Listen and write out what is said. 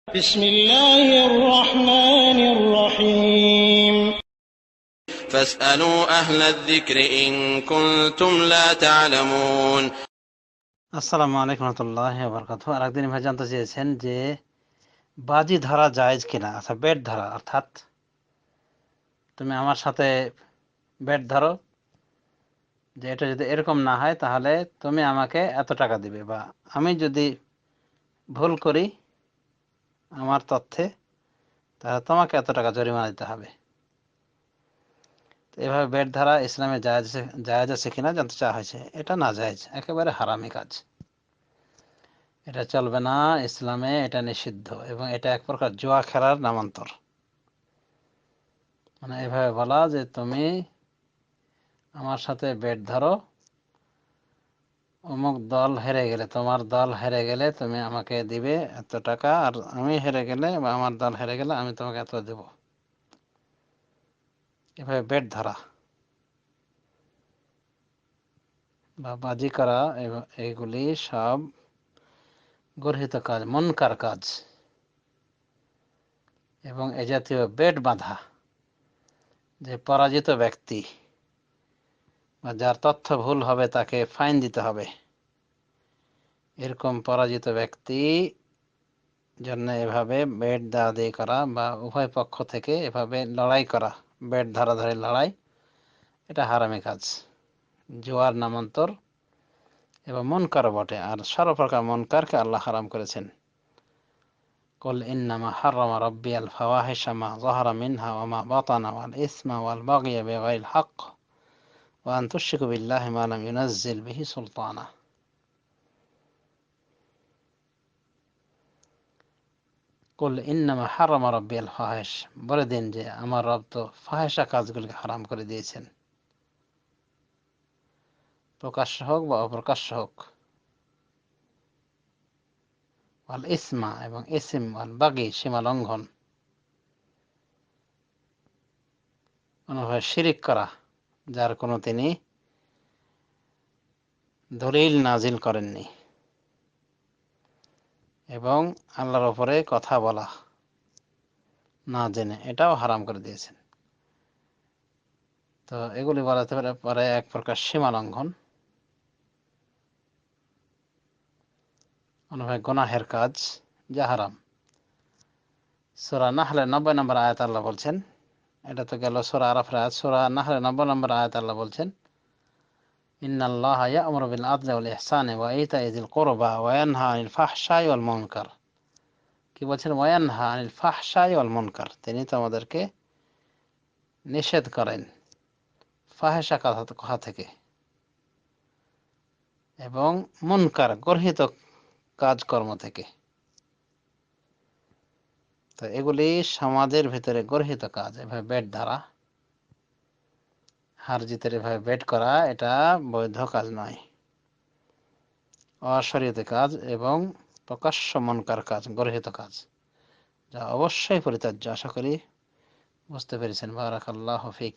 بسم الله الرحمن الرحيم فاسألوا أهل الذكر إن كنتم لا تعلمون। আসসালামু আলাইকুম রহমতুল্লাহি ওয়া বারাকাতুহু। আরেকদিন ভাই জানতে চেয়েছেন যে বাজি ধরা জায়েজ কিনা, আচ্ছা বেট ধরা, অর্থাৎ তুমি আমার সাথে বেট ধরো যে এটা যদি এরকম না হয় তাহলে তুমি আমাকে এত টাকা দিবে, বা আমি যদি ভুল করি আমার তথ্যে তাহলে তোমাকে এত টাকা জরিমানা দিতে হবে। তো এভাবে বেট ধরা ইসলামে জায়েজ আছে কিনা জানতে চাওয়া হয়েছে। এটা না জায়েজ, একেবারে হারামি কাজ, এটা চলবে না ইসলামে, এটা নিষিদ্ধ এবং এটা এক প্রকার জুয়া খেলার নামান্তর। মানে এভাবে বলা যে তুমি আমার সাথে বেট ধরো, অমুক দল হেরে গেলে, তোমার দল হেরে গেলে তুমি আমাকে দিবে এত টাকা, আর আমি হেরে গেলে বা আমার দল হেরে গেলে আমি তোমাকে এত দেব, এভাবে বেট ধরা বা বাজি করা এগুলি সব গর্হিত কাজ, মুনকার কাজ। এবং এ জাতীয় বেট বাঁধা, যে পরাজিত ব্যক্তি বা যার তথ্য ভুল হবে তাকে ফাইন দিতে হবে, এরকম পরাজিত ব্যক্তি জন্য এভাবে বেট দাঁড়াদাঁড়ি করা বা উভয় পক্ষ থেকে এভাবে লড়াই করা, বেট ধরাধরি লড়াই, এটা হারামি কাজ, জুয়ার নামান্তর এবং মুনকার বটে। আর সর্বপ্রকার মুনকারকে আল্লাহ হারাম করেছেন। কুল ইন্নামা হাররামা রাব্বিয়াল ফাওয়াহিশা মা যাহারা মিনহা ওয়া মা বাতানা ওয়াল ইসমা ওয়াল বাগয়া বিগাইরিল হক ওয়া আন তুশরিকু বিল্লাহি মা লাম ইউনাজ্জিল বিহি সুলতানা। কুল ইন্নামা হাররামা রাব্বিয়াল ফাওয়াহিশ, বলে দিন যে আমার রব তো ফাহেসা কাজগুলিকে হারাম করে দিয়েছেন, প্রকাশ্য হোক বা অপ্রকাশ্য হোক। ওয়াল ইসমা, এবং ইসিম, ওয়াল বাগি, সীমা লঙ্ঘন, কোনোভাবে শিরিক করা যার কোনো তিনি দলিল নাজিল করেননি, এবং আল্লাহর ওপরে কথা বলা না জেনে, এটাও হারাম করে দিয়েছেন। তো এগুলি বলাতে পারে এক প্রকার সীমা লঙ্ঘন, কোনোভাবে গুনাহের কাজ, যা হারাম। সূরা নাহলের 90 নম্বর আয়াত আল্লাহ বলছেন, এটা তো গেল সূরা আরাফের আয়াত, সূরা নাহলের 90 নম্বর আয়াত আল্লাহ বলছেন, ইন্নাল্লাহা ইয়া'মুরু বিল আদলি ওয়াল ইহসানি ওয়া ইতা'i যিল কুরবা ওয়া ইয়ানহা আনিল ফাহশাই ওয়াল মুনকার। কি বলছেন? ওয়া ইয়ানহা আনিল ফাহশাই ওয়াল মুনকার, তিনি তো আমাদেরকে নিষেধ করেন ফাহেসা কথা থেকে এবং মুনকার গর্হিত কাজকর্ম থেকে। তো এগুলি সমাজের ভিতরে গর্হিত কাজ। এভাবে বেট ধরা, হার জিতের এভাবে বেট করা, এটা বৈধ কাজ নয়, অশরীয়তি কাজ এবং প্রকাশ্য মুনকার কাজ, গর্হিত কাজ, যা অবশ্যই পরিত্যাজ্য। আশা করি বুঝতে পেরেছেন। বারাকাল্লাহু ফিক।